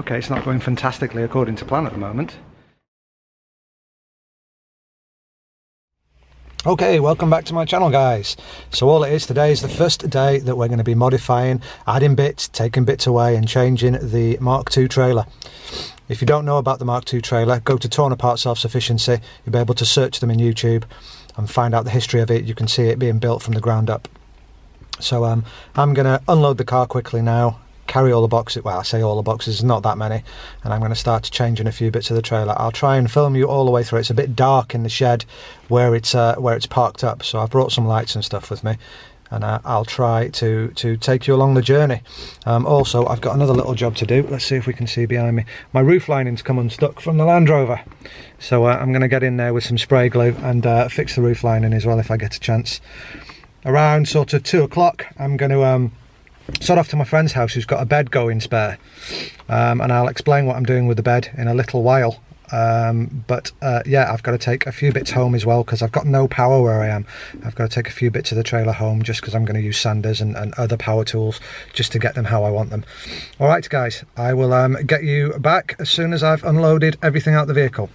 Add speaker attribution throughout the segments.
Speaker 1: Okay, it's not going fantastically according to plan at the moment. Okay, welcome back to my channel, guys. So all it is today is the first day that we're going to be modifying, adding bits, taking bits away and changing the Mark II trailer. If you don't know about the Mark II trailer, go to Torn Apart Self-Sufficiency. You'll be able to search them in YouTube and find out the history of it. You can see it being built from the ground up. So I'm going to unload the car quickly now, carry all the boxes, well I say all the boxes, not that many, and I'm going to start changing a few bits of the trailer. I'll try and film you all the way through. It's a bit dark in the shed where it's parked up, so I've brought some lights and stuff with me, and I'll try to take you along the journey. Also, I've got another little job to do. Let's see if we can see behind me. My roof lining's come unstuck from the Land Rover, so I'm going to get in there with some spray glue and fix the roof lining as well if I get a chance. Around sort of 2 o'clock I'm going to sort off to my friend's house who's got a bed going spare, and I'll explain what I'm doing with the bed in a little while. Yeah, I've got to take a few bits home as well because I've got no power where I am. I've got to take a few bits of the trailer home just because I'm going to use sanders and other power tools just to get them how I want them. Alright guys, I will get you back as soon as I've unloaded everything out the vehicle.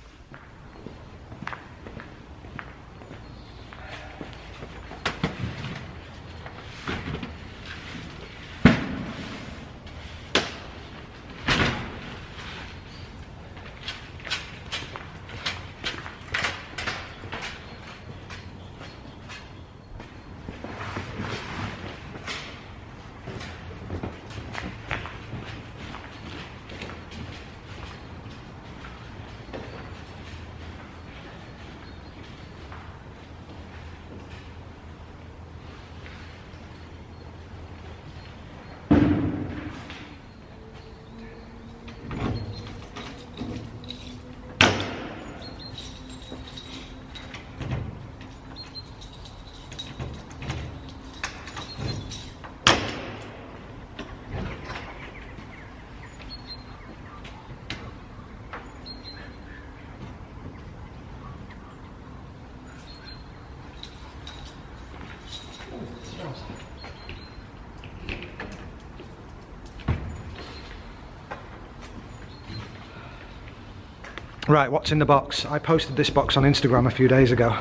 Speaker 1: Right, what's in the box? I posted this box on Instagram a few days ago,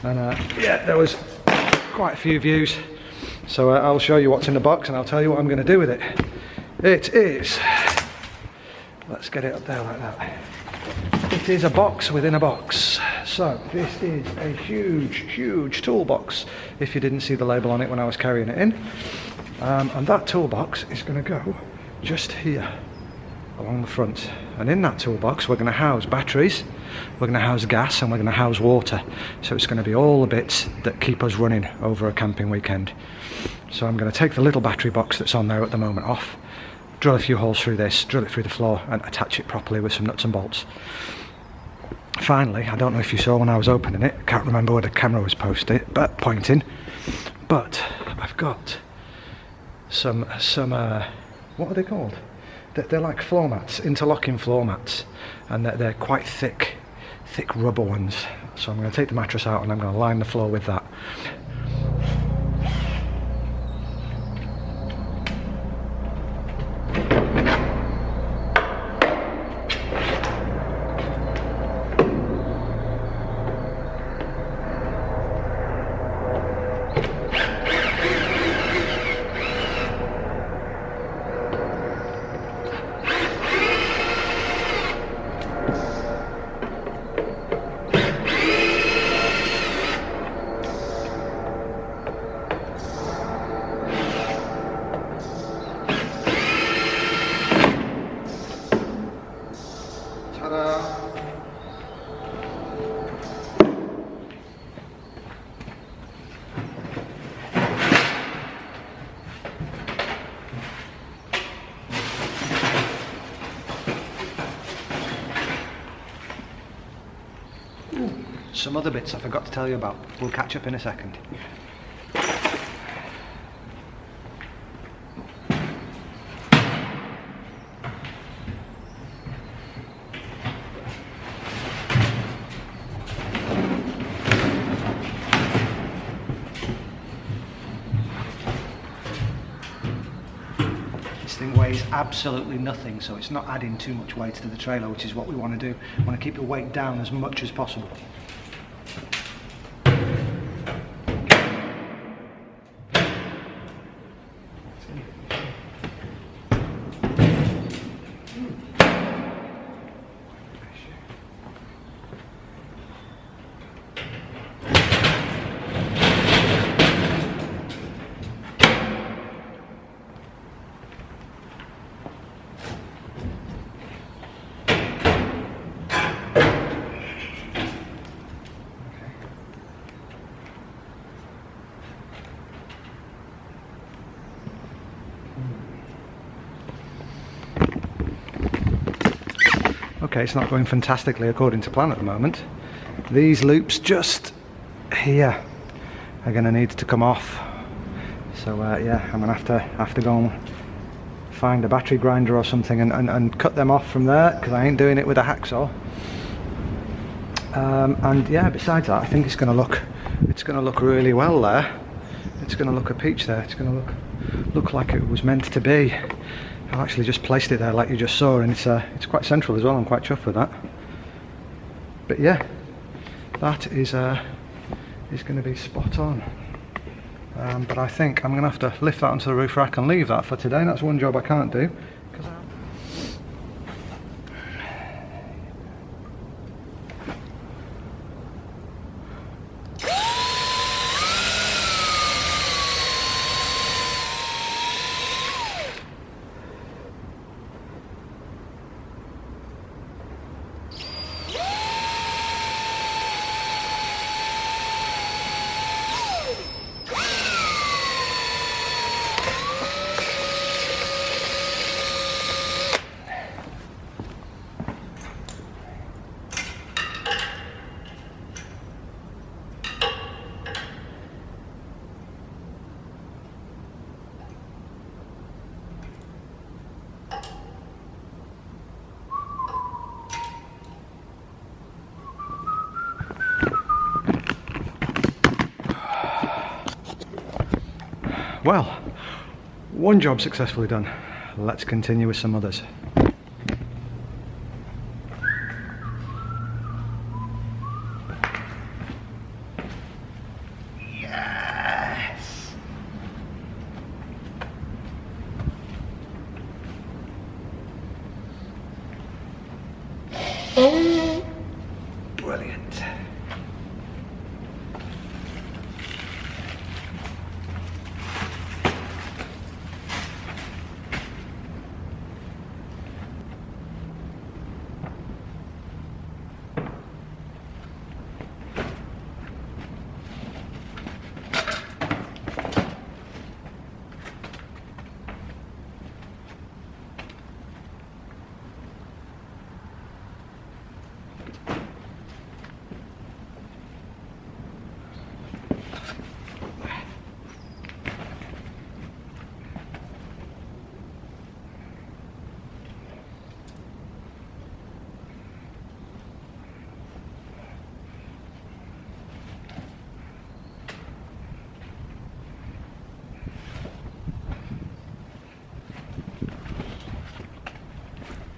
Speaker 1: and yeah, there was quite a few views, so I'll show you what's in the box and I'll tell you what I'm going to do with it. It is, let's get it up there like that. It is a box within a box. So this is a huge toolbox, if you didn't see the label on it when I was carrying it in, and that toolbox is going to go just here along the front, and in that toolbox we're going to house batteries, we're going to house gas, and we're going to house water. So it's going to be all the bits that keep us running over a camping weekend. So I'm going to take the little battery box that's on there at the moment off, drill a few holes through this, drill it through the floor and attach it properly with some nuts and bolts. Finally, I don't know if you saw when I was opening it, can't remember where the camera was pointing, but I've got some what are they called? They're like floor mats, interlocking floor mats, and they're quite thick rubber ones. So I'm going to take the mattress out and I'm going to line the floor with that. Some other bits I forgot to tell you about. We'll catch up in a second. thing weighs absolutely nothing, so it's not adding too much weight to the trailer, which is what we want to do. We want to keep the weight down as much as possible. Okay, it's not going fantastically according to plan at the moment. These loops just here are going to need to come off. So yeah, I'm going to have to go and find a battery grinder or something and cut them off from there, because I ain't doing it with a hacksaw. And yeah, besides that, I think it's going to look really well there. It's going to look a peach there. It's going to look like it was meant to be. I've actually just placed it there like you just saw, and it's quite central as well. I'm quite chuffed with that. But yeah, that is going to be spot on. But I think I'm going to have to lift that onto the roof rack and leave that for today. That's one job I can't do. Well, one job successfully done. Let's continue with some others. Yes! Brilliant.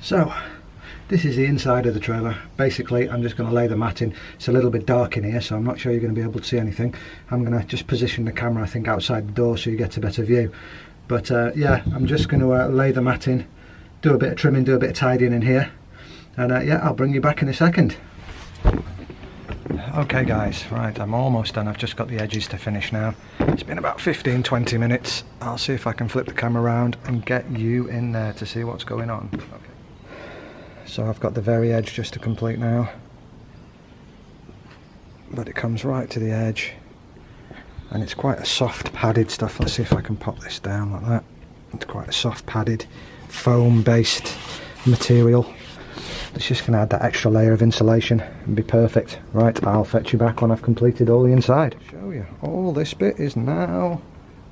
Speaker 1: So this is the inside of the trailer. Basically I'm just going to lay the mat in. It's a little bit dark in here, so I'm not sure you're going to be able to see anything. I'm going to just position the camera, I think, outside the door so you get a better view. But yeah, I'm just going to lay the mat in, do a bit of trimming, do a bit of tidying in here, and yeah, I'll bring you back in a second. Okay guys, right, I'm almost done. I've just got the edges to finish now. It's been about 15-20 minutes. I'll see if I can flip the camera around and get you in there to see what's going on. Okay. So I've got the very edge just to complete now, but it comes right to the edge, and it's quite a soft padded stuff. Let's see if I can pop this down like that. It's quite a soft padded foam based material. It's just going to add that extra layer of insulation and be perfect. Right, I'll fetch you back when I've completed all the inside. Show you, all this bit is now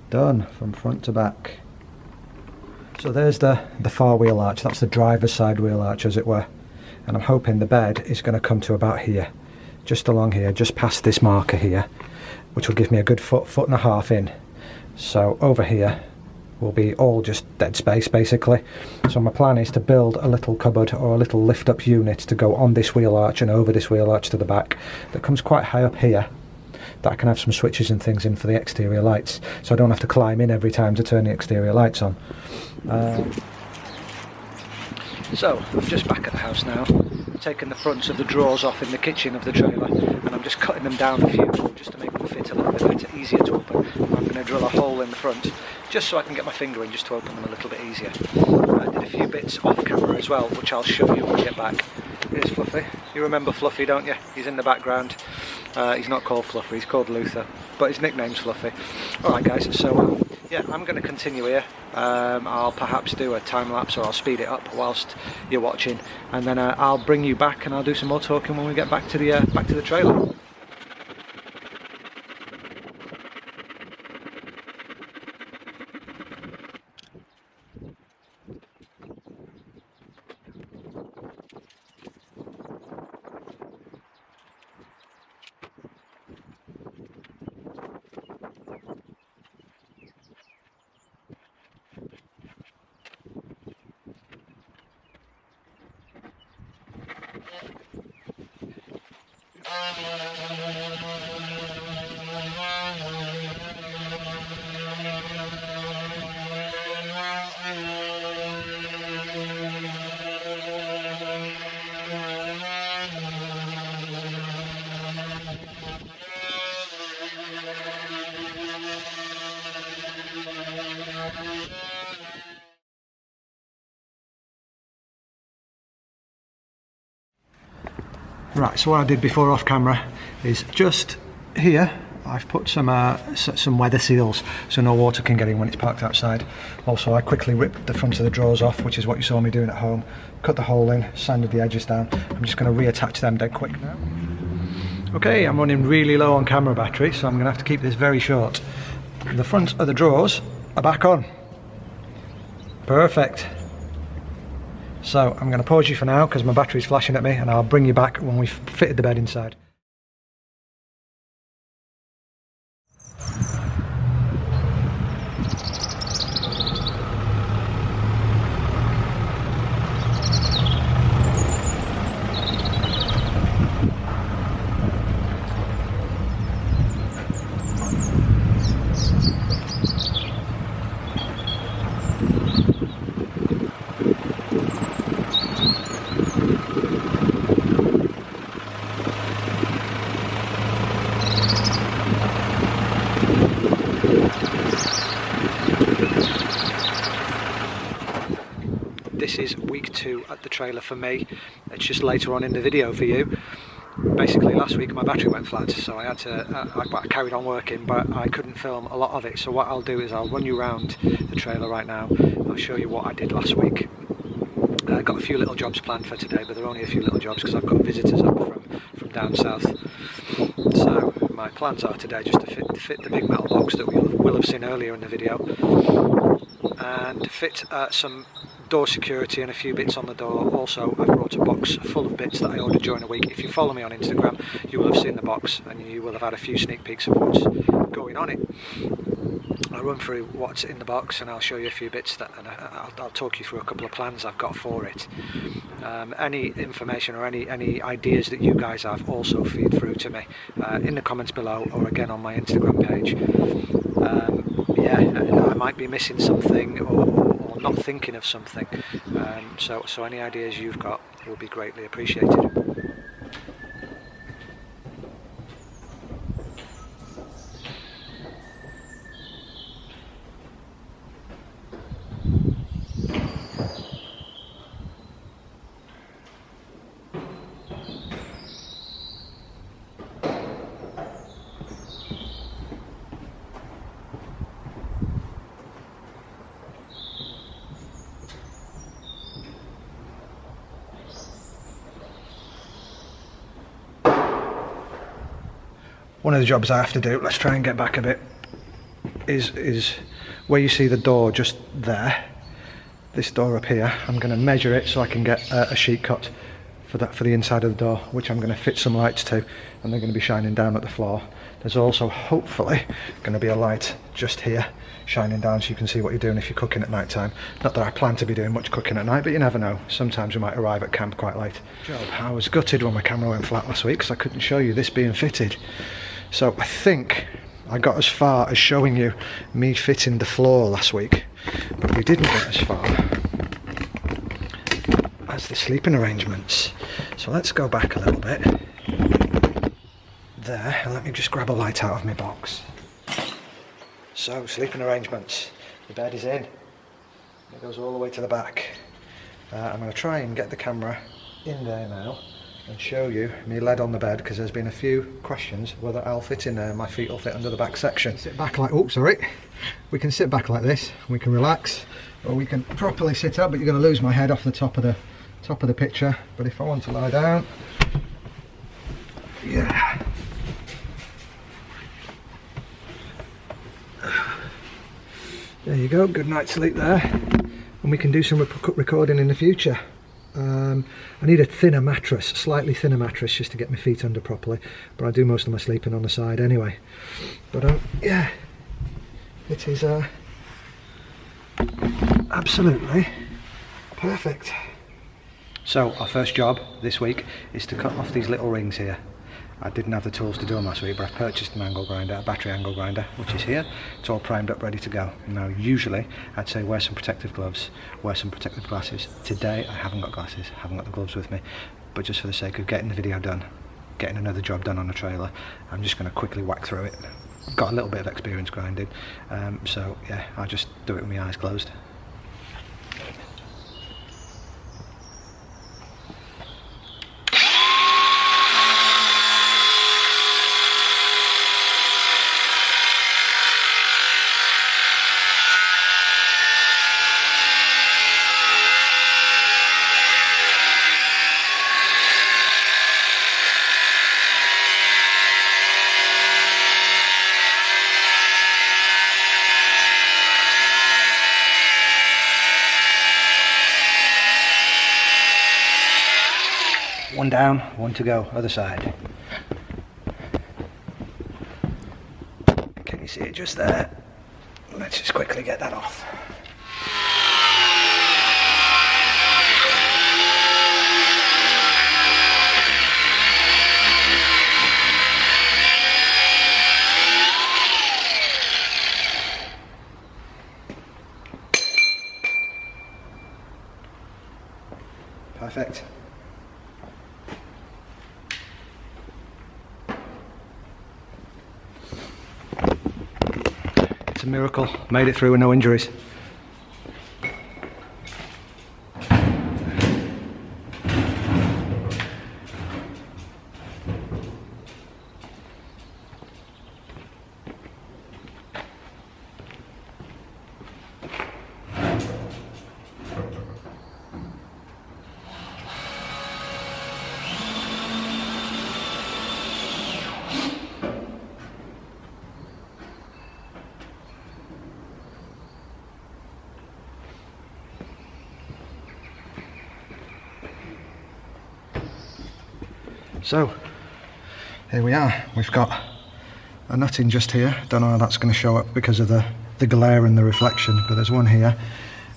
Speaker 1: done from front to back. So there's the far wheel arch. That's the driver's side wheel arch, as it were, and I'm hoping the bed is going to come to about here, just along here, just past this marker here, which will give me a good foot and a half in. So over here will be all just dead space basically. So my plan is to build a little cupboard or a little lift up unit to go on this wheel arch and over this wheel arch to the back that comes quite high up here, that I can have some switches and things in for the exterior lights, so I don't have to climb in every time to turn the exterior lights on. So I'm just back at the house now, taking the fronts of the drawers off in the kitchen of the trailer, and I'm just cutting them down a few just to make them fit a little bit better, easier to open. I'm going to drill a hole in the front just so I can get my finger in, just to open them a little bit easier. I did a few bits off camera as well, which I'll show you when we get back. Here's Fluffy. You remember Fluffy, don't you? He's in the background. He's not called Fluffy, he's called Luther, but his nickname's Fluffy. Alright guys, so yeah, I'm going to continue here. I'll perhaps do a time lapse, or I'll speed it up whilst you're watching, and then I'll bring you back and I'll do some more talking when we get back to the trailer. Right, so what I did before off camera is just here I've put some weather seals so no water can get in when it's parked outside. Also, I quickly ripped the front of the drawers off, which is what you saw me doing at home. Cut the hole in, sanded the edges down. I'm just going to reattach them dead quick now. Okay, I'm running really low on camera battery, so I'm going to have to keep this very short. The front of the drawers are back on. Perfect. So I'm going to pause you for now because my battery's flashing at me, and I'll bring you back when we've fitted the bed inside. This is week 2 at the trailer for me. It's just later on in the video for you. Basically last week my battery went flat, so I had to, I carried on working, but I couldn't film a lot of it. So what I'll do is I'll run you around the trailer right now. I'll show you what I did last week. I've got a few little jobs planned for today, but they're only a few little jobs because I've got visitors up from down south. So my plans are today just to fit the big metal box that we will have seen earlier in the video, and fit some door security and a few bits on the door. Also, I've brought a box full of bits that I ordered during the week. If you follow me on Instagram, you will have seen the box and you will have had a few sneak peeks of what's going on it. I'll run through what's in the box and I'll show you a few bits and I'll talk you through a couple of plans I've got for it. Any information or any ideas that you guys have, also feed through to me in the comments below, or again on my Instagram page. Yeah, I might be missing something or not thinking of something, so any ideas you've got will be greatly appreciated. One of the jobs I have to do, let's try and get back a bit, is where you see the door just there, this door up here. I'm going to measure it so I can get a sheet cut for the inside of the door, which I'm going to fit some lights to, and they're going to be shining down at the floor. There's also hopefully going to be a light just here shining down so you can see what you're doing if you're cooking at night time. Not that I plan to be doing much cooking at night, but you never know. Sometimes we might arrive at camp quite late. I was gutted when my camera went flat last week because I couldn't show you this being fitted. So I think I got as far as showing you me fitting the floor last week, but we didn't get as far as the sleeping arrangements. So let's go back a little bit there and let me just grab a light out of my box. So, sleeping arrangements. The bed is in. It goes all the way to the back. I'm going to try and get the camera in there now and show you me lead on the bed, because there's been a few questions whether I'll fit in there. My feet will fit under the back section. Sit back like, oh sorry, we can sit back like this, we can relax, or we can properly sit up, but you're going to lose my head off the top of the picture. But if I want to lie down, yeah, there you go, good night's sleep there, and we can do some recording in the future. I need a thinner mattress, slightly thinner mattress, just to get my feet under properly, but I do most of my sleeping on the side anyway. But yeah, it is absolutely perfect. So our first job this week is to cut off these little rings here. I didn't have the tools to do them last week, but I've purchased an angle grinder, a battery angle grinder, which is here. It's all primed up, ready to go. Now, usually, I'd say wear some protective gloves, wear some protective glasses. Today, I haven't got glasses, haven't got the gloves with me, but just for the sake of getting the video done, getting another job done on a trailer, I'm just going to quickly whack through it. I've got a little bit of experience grinding, so yeah, I'll just do it with my eyes closed. One down, one to go, other side. Can you see it just there? Let's just quickly get that off. Perfect. It's a miracle, made it through with no injuries. So here we are, we've got a nutting just here. Don't know how that's going to show up because of the glare and the reflection, but there's one here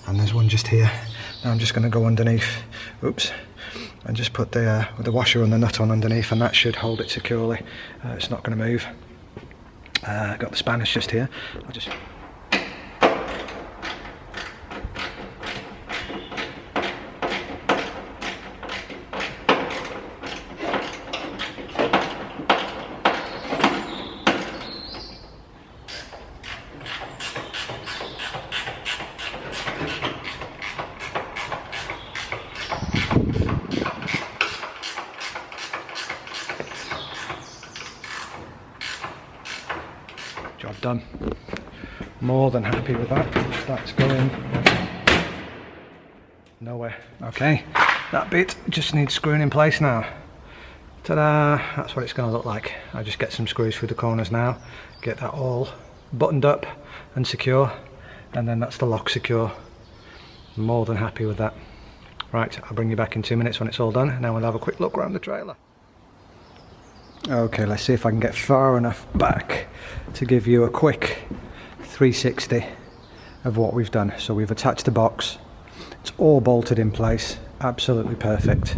Speaker 1: and there's one just here. Now I'm just going to go underneath, oops, and just put the washer and the nut on underneath, and that should hold it securely. It's not going to move. Got the spanners just here. I'll just job done. More than happy with that. That's going nowhere. Okay, that bit just needs screwing in place now. Ta-da! That's what it's going to look like. I just get some screws through the corners now, get that all buttoned up and secure, and then that's the lock secure. More than happy with that. Right, I'll bring you back in 2 minutes when it's all done. Now we'll have a quick look around the trailer. Okay, let's see if I can get far enough back to give you a quick 360 of what we've done. So we've attached the box, it's all bolted in place, absolutely perfect.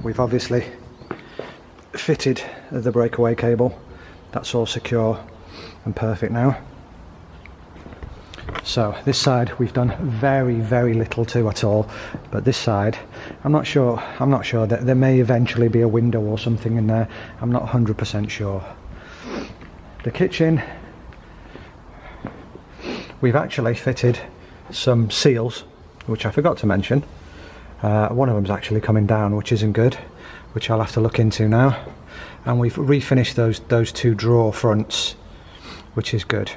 Speaker 1: We've obviously fitted the breakaway cable, that's all secure and perfect now. So this side we've done very little to at all, but this side I'm not sure that there may eventually be a window or something in there. I'm not 100% sure. The kitchen, we've actually fitted some seals, which I forgot to mention. One of them's actually coming down, which isn't good, which I'll have to look into now. And we've refinished those two drawer fronts, which is good.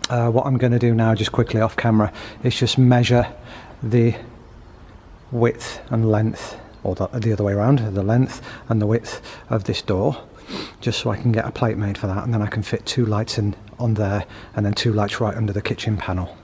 Speaker 1: What I'm going to do now, just quickly off camera, is just measure the width and length, or the other way around, the length and the width of this door, just so I can get a plate made for that, and then I can fit 2 lights in on there and then 2 lights right under the kitchen panel.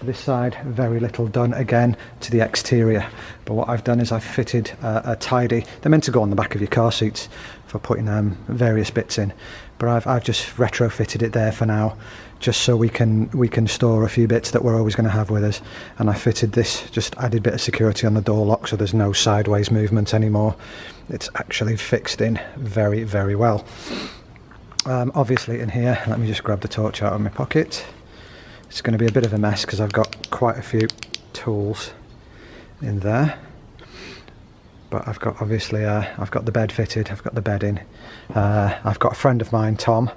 Speaker 1: This side, very little done again to the exterior, but what I've done is I've fitted a tidy, they're meant to go on the back of your car seats for putting various bits in, but I've just retrofitted it there for now, just so we can store a few bits that we're always going to have with us. And I fitted this, just added a bit of security on the door lock, so there's no sideways movement anymore. It's actually fixed in very well. Obviously in here, let me just grab the torch out of my pocket. It's going to be a bit of a mess because I've got quite a few tools in there, but I've got obviously I've got the bed fitted, I've got the bed in. I've got a friend of mine, Tom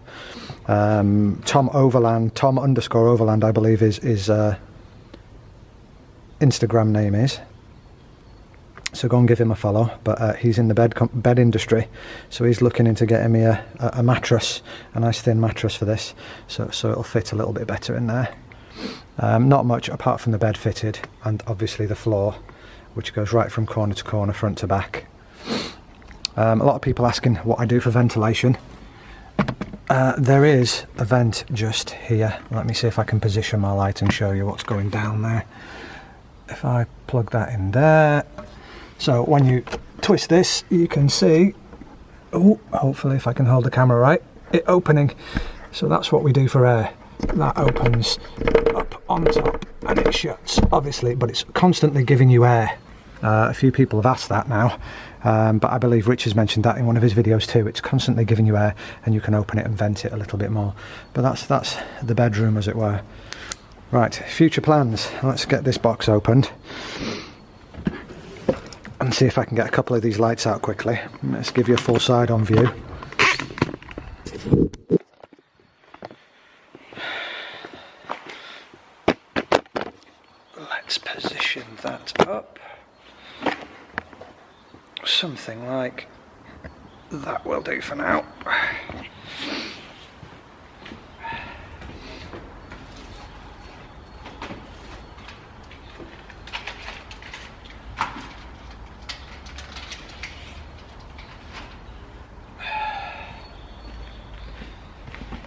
Speaker 1: Overland, Tom_Overland I believe his Instagram name is, so go and give him a follow. But he's in the bed industry, so he's looking into getting me a mattress, a nice thin mattress for this, so it'll fit a little bit better in there. Not much apart from the bed fitted, and obviously the floor, which goes right from corner to corner, front to back. A lot of people asking what I do for ventilation. There is a vent just here. Let me see if I can position my light and show you what's going down there. If I plug that in there, so when you twist this, you can see, oh, hopefully if I can hold the camera right, it opening. So that's what we do for air. That opens up on top and it shuts, obviously, but it's constantly giving you air. A few people have asked that now, but I believe Rich has mentioned that in one of his videos too. It's constantly giving you air, and you can open it and vent it a little bit more. But that's the bedroom, as it were. Right, future plans. Let's get this box opened and see if I can get a couple of these lights out quickly. Let's give you a full side-on view. Let's position that up. Something like that will do for now.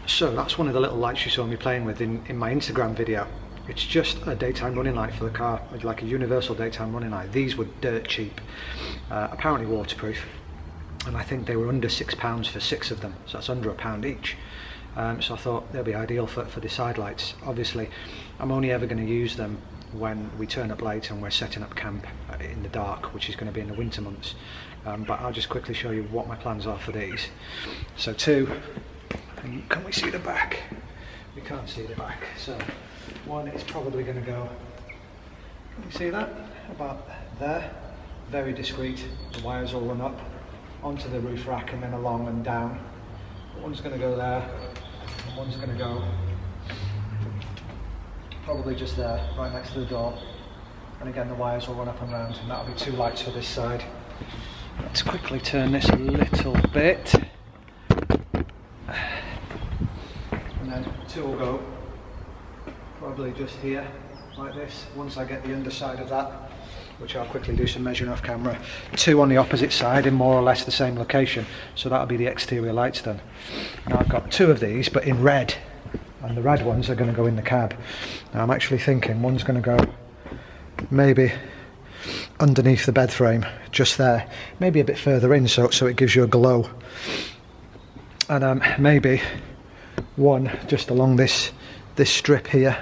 Speaker 1: So that's one of the little lights you saw me playing with in my Instagram video. It's just a daytime running light for the car, like a universal daytime running light. These were dirt cheap, apparently waterproof, and I think they were under £6 for 6 of them, so that's under £1 each. So I thought they'll be ideal for the side lights. Obviously, I'm only ever going to use them when we turn up late and we're setting up camp in the dark, which is going to be in the winter months. But I'll just quickly show you what my plans are for these. So 2, and can we see the back? We can't see the back. So 1 is probably going to go, can you see that? About there. Very discreet. The wires all run up onto the roof rack and then along and down. 1's going to go there, and 1's going to go probably just there, right next to the door. And again, the wires will run up and round, and that'll be 2 lights for this side. Let's quickly turn this a little bit. And then 2 will go probably just here, like this, once I get the underside of that, which I'll quickly do some measuring off camera. 2 on the opposite side in more or less the same location, so that'll be the exterior lights done. Now I've got 2 of these, but in red, and the red ones are going to go in the cab. Now I'm actually thinking 1's going to go maybe underneath the bed frame, just there, maybe a bit further in, so it gives you a glow, and maybe one just along this strip here.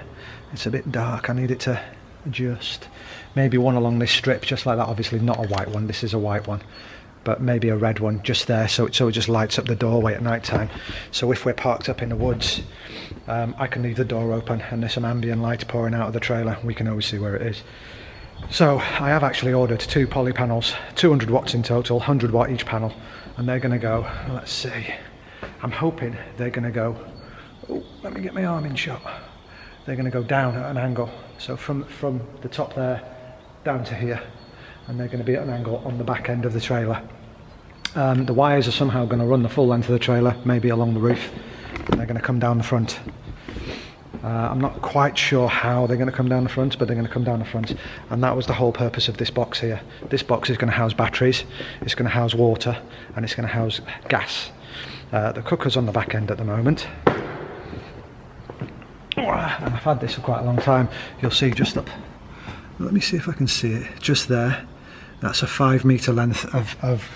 Speaker 1: It's a bit dark, I need it to adjust. Maybe one along this strip, just like that. Obviously not a white one, this is a white one, but maybe a red one just there, so it just lights up the doorway at night time. So if we're parked up in the woods, I can leave the door open and there's some ambient light pouring out of the trailer. We can always see where it is. So I have actually ordered 2 poly panels, 200 watts in total, 100 watt each panel, and they're going to go, let's see, I'm hoping they're going to go, oh, let me get my arm in shot. They're going to go down at an angle, so from the top there down to here, and they're going to be at an angle on the back end of the trailer. The wires are somehow going to run the full length of the trailer, maybe along the roof, and they're going to come down the front. I'm not quite sure how they're going to come down the front, but they're going to come down the front, and that was the whole purpose of this box here. This box is going to house batteries, it's going to house water, and it's going to house gas. The cooker's on the back end at the moment, and I've had this for quite a long time. You'll see just up, let me see if I can see it, just there, that's a 5 metre length of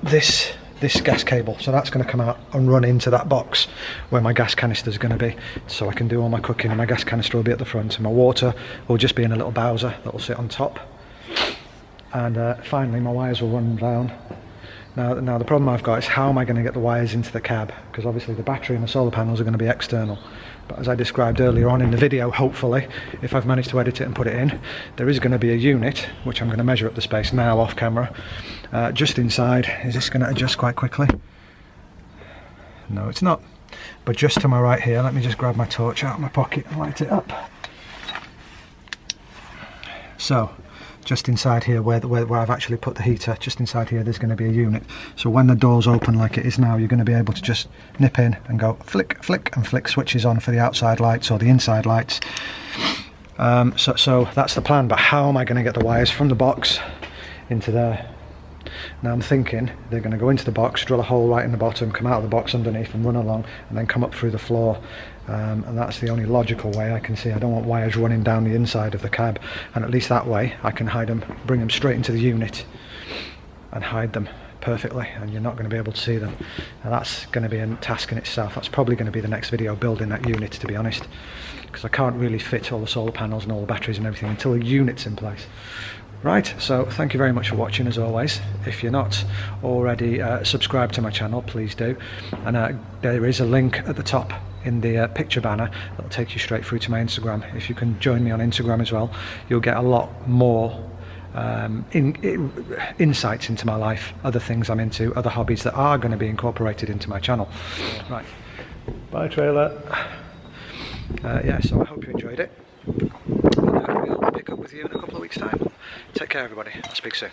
Speaker 1: this gas cable, so that's going to come out and run into that box where my gas canister is going to be, so I can do all my cooking, and my gas canister will be at the front, and my water will just be in a little bowser that will sit on top, and finally my wires will run down. Now the problem I've got is, how am I going to get the wires into the cab, because obviously the battery and the solar panels are going to be external, but as I described earlier on in the video, hopefully, if I've managed to edit it and put it in, there is going to be a unit, which I'm going to measure up the space now off camera, just inside. Is this going to adjust quite quickly? No, it's not. But just to my right here, let me just grab my torch out of my pocket and light it up. So, just inside here, where I've actually put the heater, just inside here, there's going to be a unit. So when the door's open like it is now, you're going to be able to just nip in and go flick, flick, and flick switches on for the outside lights or the inside lights. So that's the plan, but how am I going to get the wires from the box into there? Now I'm thinking they're going to go into the box, drill a hole right in the bottom, come out of the box underneath and run along, and then come up through the floor. And that's the only logical way I can see. I don't want wires running down the inside of the cab, and at least that way I can hide them, bring them straight into the unit and hide them perfectly, and you're not going to be able to see them. Now that's going to be a task in itself. That's probably going to be the next video, building that unit, to be honest, because I can't really fit all the solar panels and all the batteries and everything until the unit's in place. Right, so thank you very much for watching, as always. If you're not already subscribed to my channel, please do, and there is a link at the top in the picture banner that'll take you straight through to my Instagram. If you can join me on Instagram as well, you'll get a lot more insights into my life, other things I'm into, other hobbies that are going to be incorporated into my channel. Right, bye trailer. Yeah, so I hope you enjoyed it. We'll pick up with you in a couple of weeks' time. Take care, everybody. I'll speak soon.